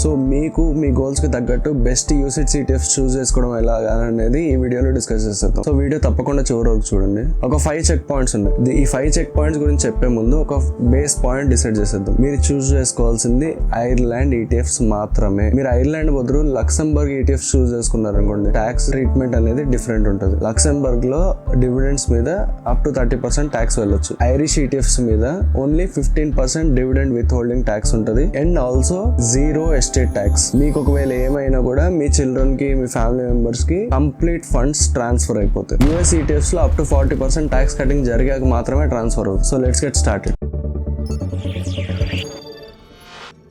So మీకు మీ goals కి తగ్గట్టు బెస్ట్ యూసిట్స్ ఈటీఎఫ్ చూస్ చేసుకోవడం ఎలా అనేది ఈ వీడియోలో డిస్కస్ చేస్తాం. సో వీడియో తప్పకుండా చివరి వరకు చూడండి. ఒక 5 చెక్ పాయింట్స్ ఉన్నాయి. ఈ 5 చెక్ పాయింట్స్ గురించి చెప్పే ముందు ఒక బేస్ పాయింట్ డిసైడ్ చేసేద్దాం. మీరు చూస్ చేసుకోవాల్సింది ఐర్లాండ్ ఈటీఎఫ్స్ మాత్రమే. మీరు ఐర్లాండ్ బదులు లక్సెంబర్గ్ ఈటీఎఫ్ చూస్ చేసుకున్నారు అనుకోండి, ట్యాక్స్ ట్రీట్మెంట్ అనేది డిఫరెంట్ ఉంటుంది. లక్సెంబర్గ్ లో డివిడెండ్స్ మీద అప్ టు 30% ట్యాక్స్ వెళ్ళొచ్చు. ఐరిష్ ఈటీఎఫ్స్ మీద only 15% dividend withholding tax ఉంటుంది అండ్ ఆల్సో 0 ఎస్టేట్ ట్యాక్స్. మీకు ఒకవేళ ఏమైనా కూడా మీ చిల్డ్రన్ కి మీ ఫ్యామిలీ మెంబర్స్ కి కంప్లీట్ ఫండ్స్ ట్రాన్స్ఫర్ అయిపోతాయి. యూఎస్ ఈటీఎఫ్స్ లో అప్ టు 40% ట్యాక్స్ కటింగ్ జరిగాక మాత్రమే ట్రాన్స్ఫర్ అవుతుంది. So let's get started.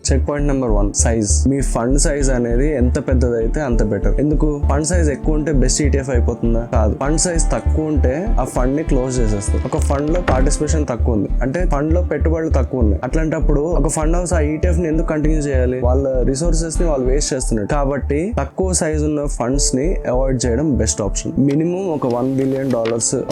Checkpoint number 1, size. Me fund size అనేది ఎంత పెద్దదైతే అంత బెటర్. ఎందుకు? ఫండ్ సైజ్ ఎక్కువ ఉంటే బెస్ట్ ఈటీఎఫ్ అయిపోతుందా? కాదు. ఫండ్ సైజ్ తక్కువ ఉంటే ఆ ఫండ్ ని క్లోజ్ చేసేస్తారు. ఒక ఫండ్ లో పార్టిసిపేషన్ తక్కువ ఉంది అంటే ఫండ్ లో పెట్టుబడులు తక్కువ ఉన్నాయి. అట్లాంటప్పుడు ఒక ఫండ్ హౌస్ ఆ ఈటీఎఫ్ ని ఎందుకు కంటిన్యూ చేయాలి? వాళ్ళ రిసోర్సెస్ ని వాళ్ళు వేస్ట్ చేస్తున్నారు. కాబట్టి తక్కువ సైజ్ ఉన్న ఫండ్స్ ని అవాయిడ్ చేయడం బెస్ట్ ఆప్షన్. మినిమం ఒక $1 బిలియన్,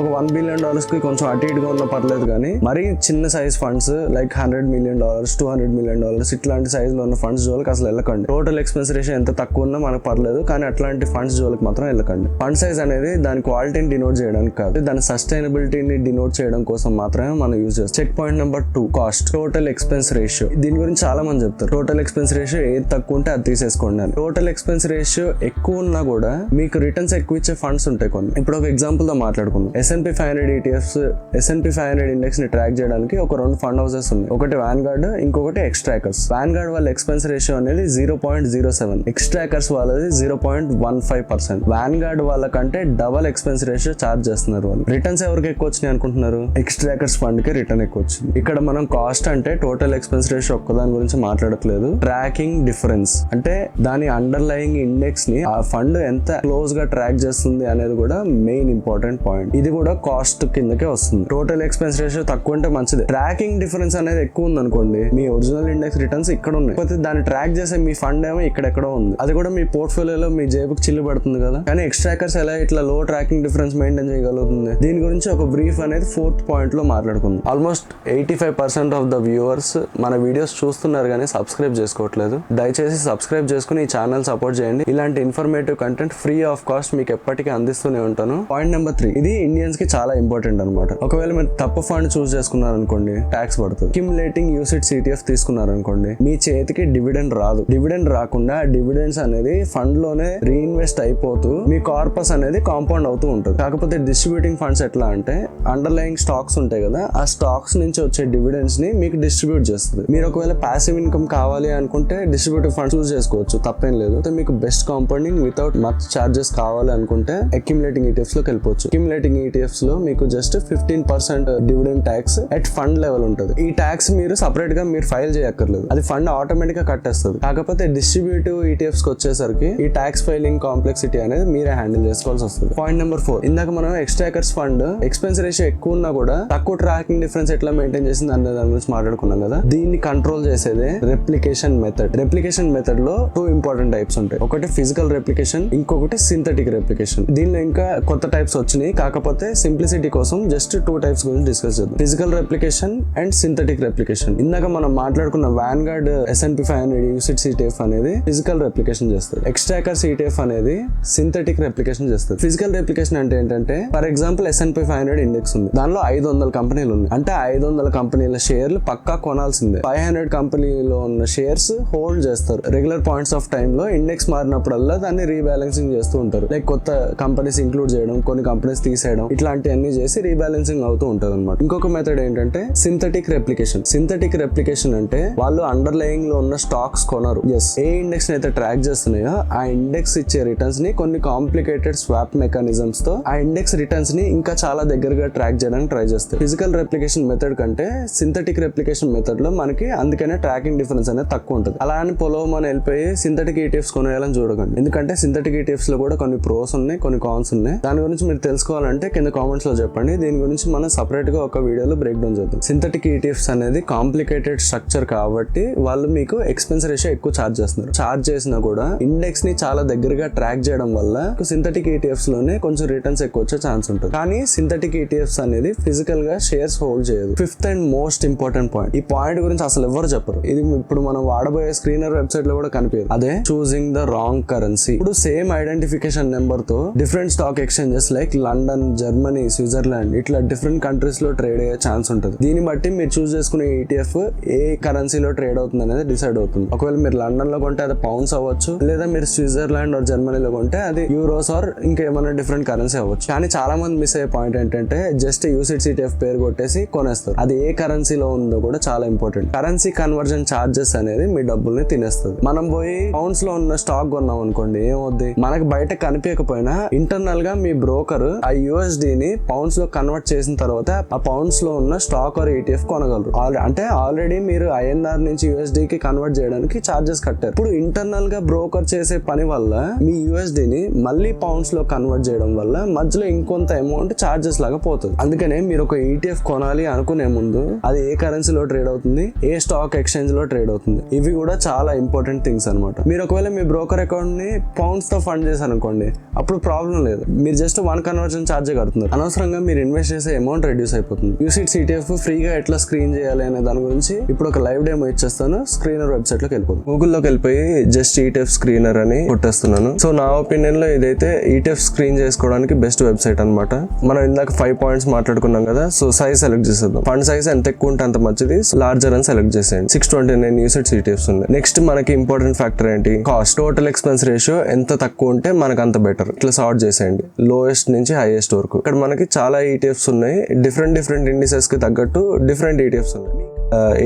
ఒక $1 బిలియన్ కి కొంచెం అటు ఇటుగా ఉన్న పర్లేదు, కానీ మరీ చిన్న size funds like $100 million, $200 million ఇట్లాంటి సైజ్ లో ఉన్న ఫండ్స్ జోలికి అసలు వెళ్ళకండి. టోటల్ ఎక్స్పెన్స్ రేషియో ఎంత తక్కువ ఉన్నా మనకు పర్లేదు, కానీ అట్లాంటి ఫండ్స్ జోలికి మాత్రం వెళ్ళకండి. ఫండ్ సైజ్ అనేది దాని క్వాలిటీని డినోట్ చేయడానికి కాదు, దాని సస్టైనబిలిటీని డినోట్ చేయడం కోసం మాత్రమే మనం యూజ్ చేస్తాం. Checkpoint number 2, cost. Total expense ratio. దీని గురించి చాలా మంది చెప్తారు టోటల్ ఎక్స్పెన్స్ రేషియో ఏది తక్కువ ఉంటే అది తీసేసుకోండి అని. టోటల్ ఎక్స్పెన్స్ రేషియో ఎక్కువ ఉన్నా కూడా మీకు రిటర్న్స్ ఎక్కువ ఇచ్చే ఫండ్స్ ఉంటాయి కొన్ని. ఇప్పుడు ఒక ఎగ్జాంపుల్ తో మాట్లాడుకుందాం. S&P 500 ఈటీఎఫ్స్, S&P 500 ఇండెక్స్ ని ట్రాక్ చేయడానికి ఒక 2 ఫండ్ హౌసెస్ ఉన్నాయి. ఒకటి వాన్గార్డ్, ఇంకొకటి ఎక్స్ట్రాకర్స్. వాన్గార్డ్ వాళ్ళ ఎక్స్పెన్స్ రేషియో అనేది 0.07, ఎక్స్ట్రాకర్స్ వాళ్ళది 0.15%. వాన్గార్డ్ వాళ్ళకంటే డబల్ ఎక్స్పెన్స్ రేషియో చార్జ్ చేస్తున్నారు వాళ్ళు. రిటర్న్స్ ఎవరికి ఎక్కువ వచ్చినాయి అనుకుంటున్నారు? ఎక్స్ట్రాకర్స్ ఫండ్ కి రిటర్న్ ఎక్కువ వచ్చింది. ఇక్కడ మనం కాస్ట్ అంటే టోటల్ ఎక్స్పెన్స్ రేషియో ఒక్కదాని గురించి మాట్లాడట్లేదు. ట్రాకింగ్ డిఫరెన్స్ అంటే దాని అండర్లయింగ్ ఇండెక్స్ ని ఆ ఫండ్ ఎంత క్లోజ్ గా ట్రాక్ చేస్తుంది అనేది కూడా మెయిన్ ఇంపార్టెంట్ పాయింట్. ఇది కూడా కాస్ట్ కిందకే వస్తుంది. టోటల్ ఎక్స్పెన్స్ రేషియో తక్కువ ఉంటే మంచిది. ట్రాకింగ్ డిఫరెన్స్ అనేది ఎక్కువ ఉంది అనుకోండి, మీ ఒరిజినల్ ఇండెక్స్ రిటర్న్స్ ఇక్కడ ఉన్నాయి, దాన్ని ట్రాక్ చేసే మీ ఫండ్ ఏమో ఇక్కడెక్కడో ఉంది. అది కూడా మీ పోర్ట్ఫోలియోలో మీ జేబుకి చిల్లు పడుతుంది కదా. కానీ ఎక్స్ట్రాకర్స్ ఎలా ఇట్లా లో ట్రాకింగ్ డిఫరెన్స్ మెయింటైన్ చేయగలుగుతుంది? దీని గురించి ఒక బ్రీఫ్ అనేది 4th పాయింట్ లో మాట్లాడుకుందాం. ఆల్మోస్ట్ 85% ఆఫ్ ద వ్యూవర్స్ మన వీడియోస్ చూస్తున్నారు కానీ సబ్స్క్రైబ్ చేసుకోవట్లేదు. దయచేసి సబ్స్క్రైబ్ చేసుకుని ఈ ఛానల్ సపోర్ట్ చేయండి. ఇలాంటి informative content free of cost మీకు ఎప్పటికీ అందిస్తూనే ఉంటాను. పాయింట్ నెంబర్ 3, ఇది ఇండియన్స్ కి చాలా ఇంపార్టెంట్ అనమాట. ఒకవేళ మీరు తప్పు ఫండ్ చూస్ చేసుకున్నారు అనుకోండి, ట్యాక్స్ పడుతుంది. అక్యుములేటింగ్ యూసిట్స్ ఈటీఎఫ్ తీసుకున్నారు అనుకోండి, మీ చేతికి డివిడెండ్ రాదు. డివిడెండ్ రాకుండా డివిడెండ్స్ అనేది ఫండ్ లోనే రీఇన్వెస్ట్ అయిపోతూ మీ కార్పస్ అనేది కాంపౌండ్ అవుతూ ఉంటుంది. కాకపోతే డిస్ట్రిబ్యూటింగ్ ఫండ్స్ ఎట్లా అంటే అండర్లయింగ్ స్టాక్స్ ఉంటాయి కదా, ఆ స్టాక్స్ నుంచి వచ్చే డివిడెండ్స్ ని మీకు డిస్ట్రిబ్యూట్ చేస్తుంది. మీరు ఒకవేళ ప్యాసివ్ ఇన్కమ్ కావాలి అనుకుంటే డిస్ట్రిబ్యూటివ్ ఫండ్ చూస్ చేసుకోవచ్చు, తప్పేం లేదు. మీకు best compounding without much charges కావాలి అనుకుంటే అక్యుములేటింగ్ ఈటీఎఫ్స్ లోకి వెళ్ళిపోవచ్చు. అక్యుములేటింగ్ ఈటీఎఫ్స్ లో మీకు just 15% dividend tax at fund level ఉంటుంది. ఈ ట్యాక్స్ మీరు సపరేట్ గా మీరు ఫైల్ చేయక్కర్లేదు, అది ఫండ్ ఆటోమేటిక్ గా కట్టేస్తుంది. కాకపోతే డిస్ట్రిబ్యూటివ్ ఈటీఎఫ్స్ కి వచ్చేసరికి ఈ ట్యాక్స్ ఫైలింగ్ కాంప్లెక్సిటీ అనేది మీరే హ్యాండిల్ చేసుకోవాల్సి వస్తుంది. పాయింట్ నెంబర్ 4, ఇందాక మనం ఎక్స్ట్రాకర్స్ ఫండ్ ఎక్స్పెన్స్ రేషియో ఎక్కువ ఉన్నా కూడా తక్కువ ట్రాకింగ్ డిఫరెన్స్ ఎట్లా మెయింటైన్ చేసింది అనే దాని గురించి మాట్లాడుకున్నాం కదా. దీన్ని కంట్రోల్ చేసేదే రెప్లికేషన్ మెథడ్. రెప్లికేషన్ మెథడ్ లో 2 ఇంపార్టెంట్ టైప్స్ ఉంటాయి. ఒకటి ఫిజికల్ రెప్లికేషన్, ఇంకొకటి సింథటిక్ రెప్లికేషన్. దీనిలో ఇంకా కొత్త టైప్స్ వచ్చినాయి, కాకపోతే సింప్లిసిటీ కోసం జస్ట్ 2 టైప్స్ గురించి డిస్కస్ చేద్దాం. Physical replication and synthetic replication. ఇందాక మనం మాట్లాడుకున్న వాన్గార్డ్ S&P 500 యూసిట్స్ ఈటీఎఫ్ అనేది ఫిజికల్ రెప్లికేషన్ చేస్తుంది. ఎక్స్ట్రాకర్స్ ఈటీఎఫ్ అనేది సింథటిక్ రెప్లికేషన్ చేస్తుంది. ఫిజికల్ రెప్లికేషన్ అంటే ఏంటంటే, ఫర్ ఎగ్జాంపుల్ S&P 500 ఇండెక్స్ ఉంది, దానిలో 500 కంపెనీలు ఉన్నాయి. అంటే 500 కంపెనీల షేర్లు పక్కా కొనాల్సిందే. 500 కంపెనీలో ఉన్న షేర్స్ హోల్డ్ చేస్తారు. రెగ్యులర్ పాయింట్స్ ఆఫ్ టైమ్ లో ఇండెక్స్ మారినప్పుడల్లా దాన్ని రీబ్యాలెన్సింగ్ చేస్తూ ఉంటారు. లైక్ కొత్త కంపెనీస్ ఇంక్లూడ్ చేయడం, కొన్ని కంపెనీస్ తీసేయడం, ఇట్లాంటివన్నీ చేసి రీబ్యాలెన్సింగ్ అవుతూ ఉంటుంది అనమాట. ఇంకొక మెథడ్ ఏంటంటే సింథటిక్ రెప్లికేషన్. సింథటిక్ రెప్లికేషన్ అంటే వాళ్ళు అండర్లయింగ్ లో ఉన్న స్టాక్స్ కొనరు. ఏ ఇండెక్స్ అయితే ట్రాక్ చేస్తున్నాయో ఆ ఇండెక్స్ ఇచ్చే రిటర్న్స్ ని కొన్ని కాంప్లికేటెడ్ స్వాప్ మెకానిజమ్స్ తో ఆ ఇండెక్స్ రిటర్న్స్ ని ఇంకా చాలా దగ్గరగా ట్రాక్ చేయడానికి ట్రై చేస్తాయి. ఫిజికల్ రెప్లికేషన్ మెథడ్ కంటే సింథటిక్ రెప్లికేషన్ మెథడ్ లో మనకి అందుకనే ట్రాకింగ్ డిఫరెన్స్ అనేది తక్కువ ఉంటుంది. అలా అని పొలవమని వెళ్ళిపోయి సింథటిక్ ఈటీఎఫ్స్ కొనేయాలని చూడకండి. ఎందుకంటే సింథటిక్ ఈటీఎఫ్స్ లో కూడా కొన్ని ప్రోస్ ఉన్నాయి, కొన్ని కాన్స్ ఉన్నాయి. దాని గురించి మీరు తెలుసుకోవాలంటే కింద కామెంట్స్ లో చెప్పండి. దీని గురించి మనం సపరేట్ గా ఒక వీడియోలో బ్రేక్ డౌన్ చేద్దాం. సింథటిక్ ఈటీఎఫ్స్ అనేది కాంప్లికేటెడ్ స్ట్రక్చర్ కాబట్టి వాళ్ళు మీకు ఎక్స్పెన్స్ రేషియో ఎక్కువ ఛార్జ్ చేస్తున్నారు. ఛార్జ్ చేసినా కూడా ఇండెక్స్ ని చాలా దగ్గరగా ట్రాక్ చేయడం వల్ల సింథటిక్ ఈటీఎఫ్స్ లోనే కొంచెం రిటర్న్స్ ఎక్కువ వచ్చే ఛాన్స్ ఉంటుంది. కానీ సింథటిక్ ఈటీఎఫ్స్ అనేది ఫిజికల్ గా షేర్స్ హోల్డ్ చేయదు. Fifth and most important point, ఈ పాయింట్ గురించి అసలు ఎవరు చెప్పరు. ఇది ఇప్పుడు మనం వాడబోయే స్క్రీనర్ వెబ్సైట్ లో కూడా కనిపించదు. అదే చూసింగ్ ద రాంగ్ కరెన్సీ. ఇప్పుడు సేమ్ ఐడెంటిఫికేషన్ నెంబర్ తో different stock exchanges like London, Germany, Switzerland ఇట్లా డిఫరెంట్ కంట్రీస్ లో ట్రేడ్ అయ్యే ఛాన్స్ ఉంటుంది. దీన్ని బట్టి మీరు చూస్ చేసుకునే ఈటీఎఫ్ ఏ కరెన్సీలో ట్రేడ్ అవుతుంది అనేది డిసైడ్ అవుతుంది. ఒకవేళ మీరు లండన్ లో కొంటే అది పౌండ్స్ అవ్వచ్చు, లేదా మీరు స్విట్జర్లాండ్ ఆర్ జర్మనీలో కొంటే అది యూరోస్ ఆర్ ఇంకేమైనా డిఫరెంట్ కరెన్సీ అవ్వచ్చు. కానీ చాలా మంది మిస్ అయ్యే పాయింట్ ఏంటంటే జస్ట్ యూసిట్స్ ఈటీఎఫ్ పేరు కొట్టేసి కొనేస్తారు. అది ఏ కరెన్సీలో ఉందో కూడా చాలా ఇంపార్టెంట్. కరెన్సీ కన్వర్జన్ ఛార్జెస్ అనేది మీ డబ్బుల్ని తినేస్తుంది. మనం పోయి పౌండ్స్ లో ఉన్న స్టాక్ కొన్నాం అనుకోండి, ఏమవుద్ది, మనకి బయట కనిపించకపోయినా ఇంటర్నల్ గా మీ బ్రోకర్ ఆ యూఎస్డి ని పౌండ్స్ లో కన్వర్ట్ చేసిన తర్వాత ఆ పౌండ్స్ లో ఉన్న స్టాక్ ఆర్ ఈటీఎఫ్ కొనగలరు. అంటే ఆల్రెడీ మీరు ఐఎన్ఆర్ నుంచి యూఎస్డి కి కన్వర్ట్ చేయడానికి చార్జెస్ కట్టారు. ఇప్పుడు ఇంటర్నల్ గా బ్రోకర్ చేసే పని వల్ల మీ యూఎస్డి ని మళ్ళీ పౌండ్స్ లో కన్వర్ట్ చేయడం వల్ల మధ్యలో ఇంకొంత అమౌంట్ చార్జెస్ లాగా పోతుంది. అందుకనే మీరు ఒక ఈటీఎఫ్ కొనాలి అనుకునే ముందు అది ఏ కరెన్సీలో ట్రేడ్ అవుతుంది, ఏ స్టాక్ ఎక్స్చేంజ్ లో ట్రేడ్ అవుతుంది, ఇవి కూడా చాలా ఇంపార్టెంట్ థింగ్స్ అనమాట. మీరు ఒకవేళ మీ బ్రోకర్ అకౌంట్ ని పౌండ్స్ తో ఫండ్ చేశారు అనుకోండి, అప్పుడు ప్రాబ్లం లేదు. మీరు జస్ట్ 1 కన్వర్షన్ ఛార్జ్ కడుతున్నారు. అనవసరంగా మీరు ఇన్వెస్ట్ చేసే అమౌంట్ రెడ్యూస్ అయిపోతుంది. యూసిట్స్ ఈటీఎఫ్ ఫ్రీగా ఎట్లా స్క్రీన్ చేయాలి అనే దాని గురించి ఇప్పుడు ఒక లైవ్ డెమో ఇచ్చేస్తాను. స్క్రీనర్ వెబ్సైట్ లోకి వెళ్ళిపోతుంది. గూగుల్లోకి వెళ్ళిపోయి జస్ట్ ఈటీఎఫ్ స్క్రీనర్ అని కొట్టేస్తున్నాను. సో నా ఒపీనియన్ లో ఇదైతే ఈటీఎఫ్ స్క్రీన్ చేసుకోవడానికి బెస్ట్ వెబ్సైట్ అనమాట. మనం ఇందాక 5 పాయింట్స్ మాట్లాడుకున్నాం కదా, సో సైజ్ సెలెక్ట్ చేసేద్దాం. ఫండ్ సైజ్ ఎంత ఎక్కువ ఉంటే అంత మంచిది, లార్జర్ అని సెలెక్ట్ చేసేయండి. 629 యూసిట్స్ ఈటీఎఫ్స్ ఉన్నాయి. నెక్స్ట్ మనకి ఇంపార్టెంట్ ఫ్యాక్టర్ ఏంటి, కాస్ట్. టోటల్ ఎక్స్పెన్స్ రేషియో ఎంత తక్కువ ఉంటే మనకు అంత బెటర్. ఇట్లా సార్ట్ చేసేయండి లోయెస్ట్ నుంచి హైయెస్ట్ వరకు. ఇక్కడ మనకి చాలా ఈటీఎఫ్స్ ఉన్నాయి. డిఫరెంట్ ఇండిసెస్ కి తగ్గట్టు డిఫరెంట్ ఈటీఎఫ్స్ ఉన్నాయి.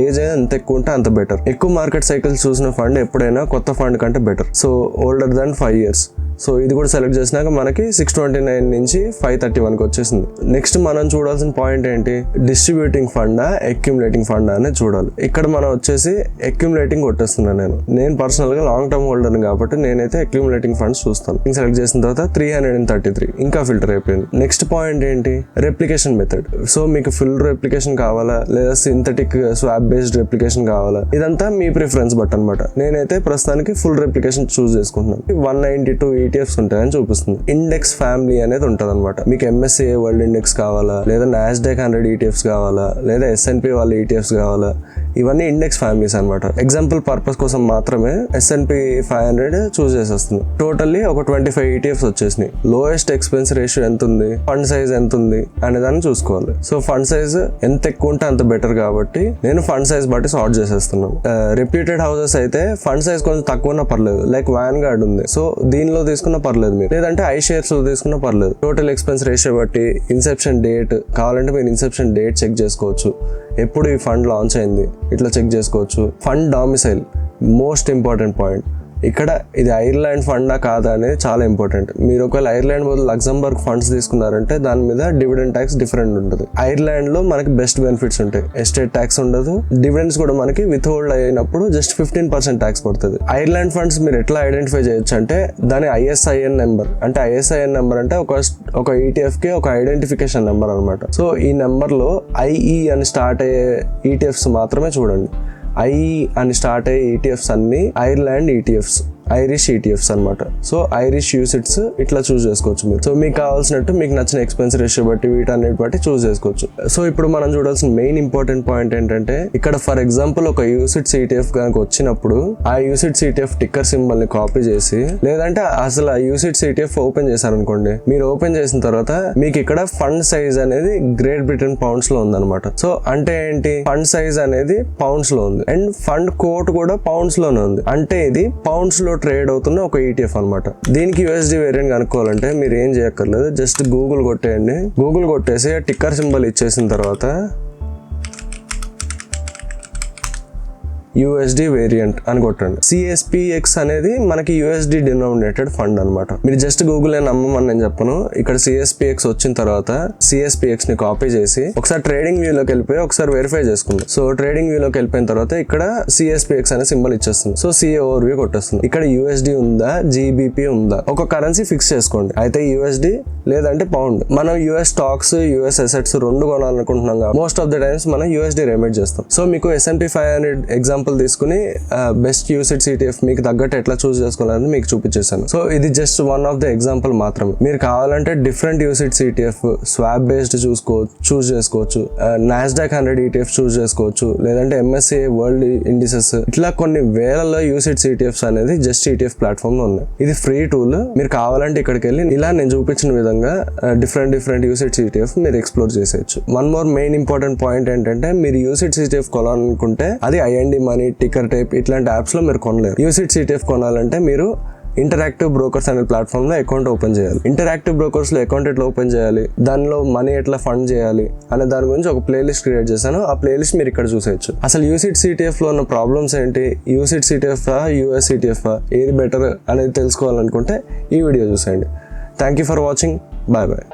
ఏజ్ ఎంత ఎక్కువ ఉంటే అంత బెటర్. ఎక్కువ మార్కెట్ సైకిల్స్ చూసిన ఫండ్ ఎప్పుడైనా కొత్త ఫండ్ కంటే better. So older than 5 years. So ఇది కూడా సెలెక్ట్ చేసినాక మనకి 629 నుంచి 531కి వచ్చేసింది. నెక్స్ట్ మనం చూడాల్సిన పాయింట్ ఏంటి, డిస్ట్రిబ్యూటింగ్ ఫండా అక్యుములేటింగ్ ఫండా అనేది చూడాలి. ఇక్కడ మనం వచ్చేసి అక్యుములేటింగ్ కొట్టేస్తున్నాను. నేను పర్సనల్ గా లాంగ్ టర్మ్ హోల్డర్ కాబట్టి నేనైతే అక్యుములేటింగ్ ఫండ్స్ చూస్తాను. సెలెక్ట్ చేసిన తర్వాత 333 ఇంకా ఫిల్టర్ అయిపోయింది. నెక్స్ట్ పాయింట్ ఏంటి, రెప్లికేషన్ మెథడ్. సో మీకు ఫుల్ రెప్లికేషన్ కావాలా లేదా సింథటిక్ స్వాప్ బేస్డ్ రెప్లికేషన్ కావాలా, ఇదంతా మీ ప్రిఫరెన్స్ బట్ అనమాట. నేనైతే ప్రస్తుతానికి ఫుల్ రెప్లికేషన్ చూస్ చేసుకుంటున్నాను. 192 ఈటీఎఫ్స్ ఉంటాయని చూపిస్తుంది. ఇండెక్స్ ఫ్యామిలీ అనేది ఉంటుంది అనమాట. మీకు MSCI వరల్డ్ ఇండెక్స్ కావాలా, లేదా నాస్డాక్ 100 ఈటీఎఫ్స్ కావాలా, లేదా S&P వాళ్ళ ఈటీఎఫ్స్ కావాలా, ఇవన్నీ ఇండెక్స్ ఫ్యామిలీస్ అనమాట. ఎగ్జాంపుల్ పర్పస్ కోసం మాత్రమే S&P 500 చూస్ చేసేస్తుంది. టోటల్లీ ఒక 25 ఈటీఎఫ్స్ వచ్చేసినాయి. లోయెస్ట్ ఎక్స్పెన్స్ రేషియో ఎంత ఉంది, ఫండ్ సైజ్ ఎంత ఉంది అనే దాన్ని చూసుకోవాలి. సో ఫండ్ సైజ్ ఎంత ఎక్కువ ఉంటే అంత బెటర్ కాబట్టి నేను ఫండ్ సైజ్ బట్టి సార్ట్ చేసేస్తున్నాను. రెప్యూటెడ్ హౌసెస్ అయితే ఫండ్ సైజ్ కొంచెం తక్కువ ఉన్నా పర్లేదు, లైక్ వ్యాన్గార్డ్ ఉంది. సో దీనిలో తీసుకున్నా పర్లేదు మీరు, లేదంటే ఐ షేర్స్ లో తీసుకున్నా పర్లేదు. టోటల్ ఎక్స్పెన్స్ రేషియో బట్టి ఇన్సెప్షన్ డేట్ కావాలంటే మీరు ఇన్సెప్షన్ డేట్ చెక్ చేసుకోవచ్చు. ఎప్పుడు ఈ ఫండ్ లాంచ్ అయింది ఇట్లా చెక్ చేసుకోవచ్చు. Fund domicile most important point. ఇక్కడ ఇది ఐర్లాండ్ ఫండా కాదా అనేది చాలా ఇంపార్టెంట్. మీరు ఒకవేళ ఐర్లాండ్ బదులు లక్సంబర్గ్ ఫండ్స్ తీసుకున్నారంటే దాని మీద డివిడెండ్ ట్యాక్స్ డిఫరెంట్ ఉంటుంది. ఐర్లాండ్ లో మనకి బెస్ట్ బెనిఫిట్స్ ఉంటాయి. ఎస్టేట్ ట్యాక్స్ ఉండదు, డివిడెండ్స్ కూడా మనకి విత్ హోల్డ్ అయినప్పుడు జస్ట్ 15% ట్యాక్స్ పడుతుంది. ఐర్లాండ్ ఫండ్స్ మీరు ఎట్లా ఐడెంటిఫై చేయొచ్చు అంటే దాని ISIN నెంబర్. అంటే ISIN నెంబర్ అంటే ఒక ETF కి ఒక ఐడెంటిఫికేషన్ నెంబర్ అనమాట. సో ఈ నెంబర్ లో IE అని స్టార్ట్ అయ్యే ETFs మాత్రమే చూడండి. IE అని స్టార్ట్ అయ్యే ETFs అన్ని ఐర్లాండ్ ETFs, ఐరిష్ ETFs అనమాట. సో ఐరిష్ యూసిట్స్ ఇట్లా చూస్ చేసుకోవచ్చు మీరు. సో మీకు కావాల్సినట్టు మీకు నచ్చిన ఎక్స్పెన్స్ రేషియో బట్టి వీటన్నిటి బట్టి చూస్ చేసుకోవచ్చు. సో ఇప్పుడు మనం చూడాల్సిన మెయిన్ ఇంపార్టెంట్ పాయింట్ ఏంటంటే, ఇక్కడ ఫర్ ఎగ్జాంపుల్ ఒక యూసిట్స్ ETF కనుక వచ్చినప్పుడు ఆ యూసిట్స్ ETF టిక్కర్ సింబల్ ని కాపీ చేసి, లేదంటే అసలు ఆ యూసిట్స్ ETF ఓపెన్ చేశారనుకోండి, మీరు ఓపెన్ చేసిన తర్వాత మీకు ఇక్కడ ఫండ్ సైజ్ అనేది గ్రేట్ బ్రిటన్ పౌండ్స్ లో ఉందన్నమాట. సో అంటే ఏంటి, ఫండ్ సైజ్ అనేది పౌండ్స్ లో ఉంది అండ్ ఫండ్ కోట్ కూడా పౌండ్స్ లోనే ఉంది. అంటే ఇది పౌండ్స్ లో ట్రేడ్ అవుతున్న ఒక ETF అనమాట. దీనికి USD వేరియంట్ కనుక్కోవాలంటే మీరు ఏం చేయక్కర్లేదు, జస్ట్ గూగుల్ కొట్టేయండి. గూగుల్ కొట్టేసి టిక్కర్ సింబల్ ఇచ్చేసిన తర్వాత USD వేరియంట్ అని కొట్టండి. CSPX అనేది మనకి USD డినామినేటెడ్ ఫండ్ అనమాట. మీరు జస్ట్ గూగుల్ నమ్మమని నేను చెప్పను. ఇక్కడ CSPX వచ్చిన తర్వాత CSPX ని కాపీ చేసి ఒకసారి ట్రేడింగ్ వ్యూలోకి వెళ్ళిపోయి ఒకసారి వెరిఫై చేసుకుందాం. సో ట్రేడింగ్ వ్యూలోకి వెళ్ళిపోయిన తర్వాత ఇక్కడ CSPX అనే సింబల్ ఇచ్చేస్తుంది. సో CA ఓవర్వ్యూ కొట్టేస్తుంది. ఇక్కడ USD ఉందా, GBP ఉందా, ఒక కరెన్సీ ఫిక్స్ చేసుకోండి. అయితే USD లేదంటే పౌండ్. మనం US స్టాక్స్, US అసెట్స్ రెండు కొనాలనుకుంటున్నాం. మోస్ట్ ఆఫ్ ద టైమ్స్ మనం USD రెమెడ్ చేస్తాం. సో మీకు S&P 500 ఎగ్జాంపుల్ ఎగ్జాంపుల్ తీసుకుని బెస్ట్ యూసిట్ సిటిఎఫ్ మీకు తగ్గట్టు ఎట్లా చూస్ చేసుకోవాలని మీకు చూపించేసాను. సో ఇది just one of the example మాత్రమే. మీరు కావాలంటే డిఫరెంట్ యూసిట్ సిటిఎఫ్ స్వాప్ బేస్డ్ చూస్ చేసుకోవచ్చు, నాస్డాక్ 100 ETF చూస్ చేసుకోవచ్చు, లేదంటే MSCI వరల్డ్ ఇండిసెస్, ఇట్లా కొన్ని వేలలో యూసిట్ సిటిఎఫ్స్ అనేది జస్ట్ ETF ప్లాట్ఫామ్ లో ఉన్నాయి. ఇది ఫ్రీ టూల్. మీరు కావాలంటే ఇక్కడికి వెళ్ళి ఇలా నేను చూపించిన విధంగా డిఫరెంట్ యూసిట్ సిటిఎఫ్ మీరు ఎక్స్ప్లోర్ చేసేయచ్చు. One more main important point ఏంటంటే మీరు యూసిట్ సిటిఎఫ్ కొనాలనుకుంటే అది IND మనీ, టిక్కర్ టైప్ ఇట్లాంటి యాప్స్ లో మీరు కొనలేరు. యూసిట్ సిటిఎఫ్ కొనాలంటే మీరు ఇంటరాక్టివ్ బ్రోకర్స్ అనే ప్లాట్ఫామ్ లో అకౌంట్ ఓపెన్ చేయాలి. ఇంటరాక్టివ్ బ్రోకర్స్ లో అకౌంట్ ఎట్లా ఓపెన్ చేయాలి, దానిలో మనీ ఎట్లా ఫండ్ చేయాలి అనే దాని గురించి ఒక ప్లేలిస్ట్ క్రియేట్ చేశాను. ఆ ప్లేలిస్ట్ మీరు ఇక్కడ చూసేయచ్చు. అసలు యూసిట్ సిటిఎఫ్ లో ఉన్న ప్రాబ్లమ్స్ ఏంటి, యూసిట్ సిటిఎఫ్ US సిటిఎఫ్ ఏది బెటర్ అనేది తెలుసుకోవాలనుకుంటే ఈ వీడియో చూసేయండి. Thank you for watching. Bye bye.